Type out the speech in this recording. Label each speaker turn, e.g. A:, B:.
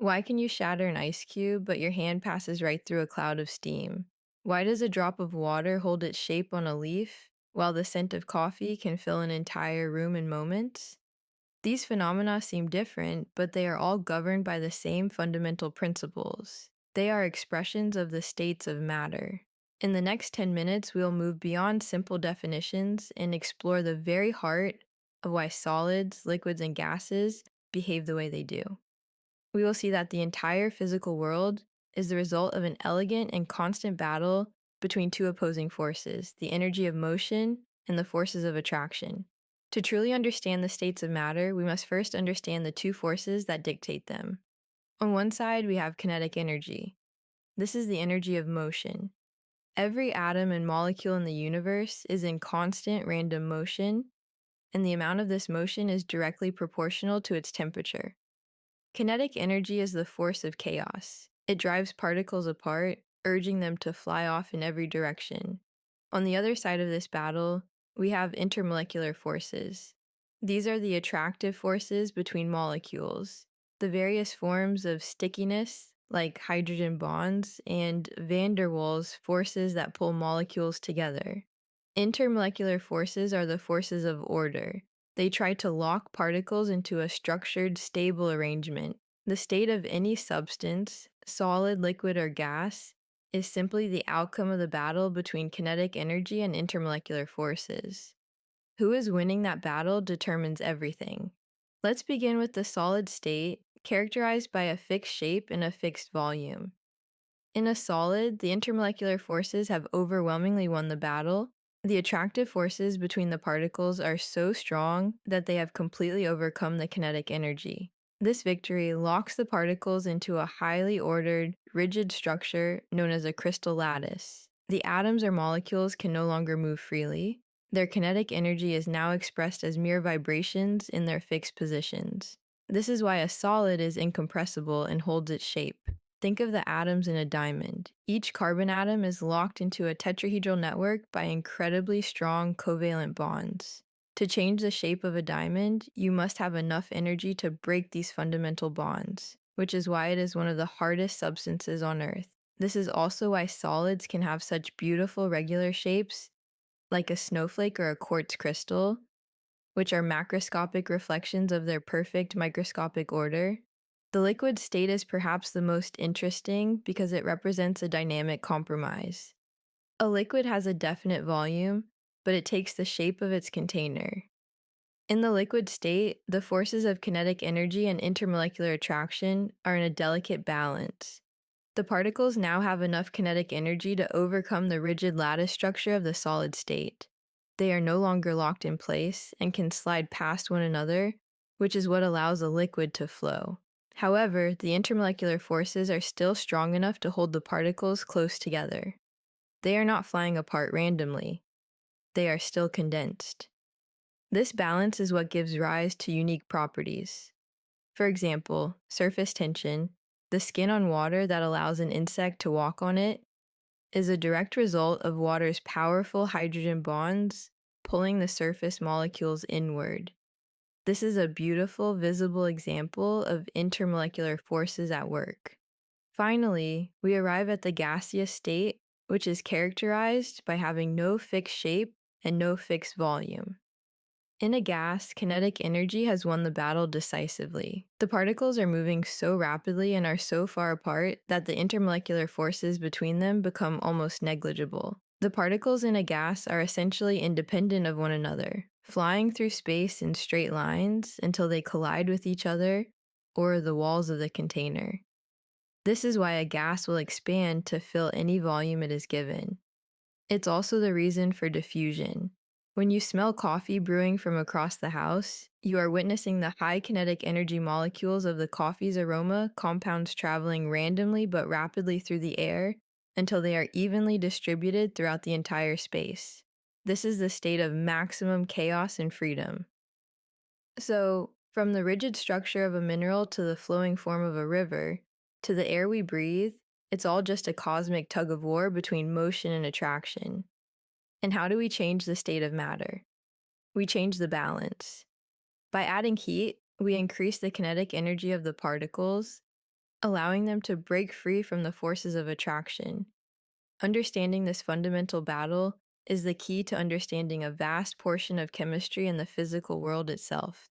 A: Why can you shatter an ice cube, but your hand passes right through a cloud of steam? Why does a drop of water hold its shape on a leaf, while the scent of coffee can fill an entire room in moments? These phenomena seem different, but they are all governed by the same fundamental principles. They are expressions of the states of matter. In the next 10 minutes, we'll move beyond simple definitions and explore the very heart of why solids, liquids, and gases behave the way they do. We will see that the entire physical world is the result of an elegant and constant battle between two opposing forces, the energy of motion and the forces of attraction. To truly understand the states of matter, we must first understand the two forces that dictate them. On one side, we have kinetic energy. This is the energy of motion. Every atom and molecule in the universe is in constant random motion, and the amount of this motion is directly proportional to its temperature. Kinetic energy is the force of chaos. It drives particles apart, urging them to fly off in every direction. On the other side of this battle, we have intermolecular forces. These are the attractive forces between molecules, the various forms of stickiness, like hydrogen bonds, and van der Waals forces that pull molecules together. Intermolecular forces are the forces of order. They try to lock particles into a structured, stable arrangement. The state of any substance, solid, liquid, or gas, is simply the outcome of the battle between kinetic energy and intermolecular forces. Who is winning that battle determines everything. Let's begin with the solid state, characterized by a fixed shape and a fixed volume. In a solid, the intermolecular forces have overwhelmingly won the battle. The attractive forces between the particles are so strong that they have completely overcome the kinetic energy. This victory locks the particles into a highly ordered, rigid structure known as a crystal lattice. The atoms or molecules can no longer move freely. Their kinetic energy is now expressed as mere vibrations in their fixed positions. This is why a solid is incompressible and holds its shape. Think of the atoms in a diamond. Each carbon atom is locked into a tetrahedral network by incredibly strong covalent bonds. To change the shape of a diamond, you must have enough energy to break these fundamental bonds, which is why it is one of the hardest substances on Earth. This is also why solids can have such beautiful regular shapes, like a snowflake or a quartz crystal, which are macroscopic reflections of their perfect microscopic order. The liquid state is perhaps the most interesting because it represents a dynamic compromise. A liquid has a definite volume, but it takes the shape of its container. In the liquid state, the forces of kinetic energy and intermolecular attraction are in a delicate balance. The particles now have enough kinetic energy to overcome the rigid lattice structure of the solid state. They are no longer locked in place and can slide past one another, which is what allows a liquid to flow. However, the intermolecular forces are still strong enough to hold the particles close together. They are not flying apart randomly. They are still condensed. This balance is what gives rise to unique properties. For example, surface tension, the skin on water that allows an insect to walk on it, is a direct result of water's powerful hydrogen bonds pulling the surface molecules inward. This is a beautiful, visible example of intermolecular forces at work. Finally, we arrive at the gaseous state, which is characterized by having no fixed shape and no fixed volume. In a gas, kinetic energy has won the battle decisively. The particles are moving so rapidly and are so far apart that the intermolecular forces between them become almost negligible. The particles in a gas are essentially independent of one another, flying through space in straight lines until they collide with each other or the walls of the container. This is why a gas will expand to fill any volume it is given. It's also the reason for diffusion. When you smell coffee brewing from across the house, you are witnessing the high kinetic energy molecules of the coffee's aroma compounds traveling randomly but rapidly through the air until they are evenly distributed throughout the entire space. This is the state of maximum chaos and freedom. So, from the rigid structure of a mineral to the flowing form of a river, to the air we breathe, it's all just a cosmic tug-of-war between motion and attraction. And how do we change the state of matter? We change the balance. By adding heat, we increase the kinetic energy of the particles, allowing them to break free from the forces of attraction. Understanding this fundamental battle is the key to understanding a vast portion of chemistry and the physical world itself.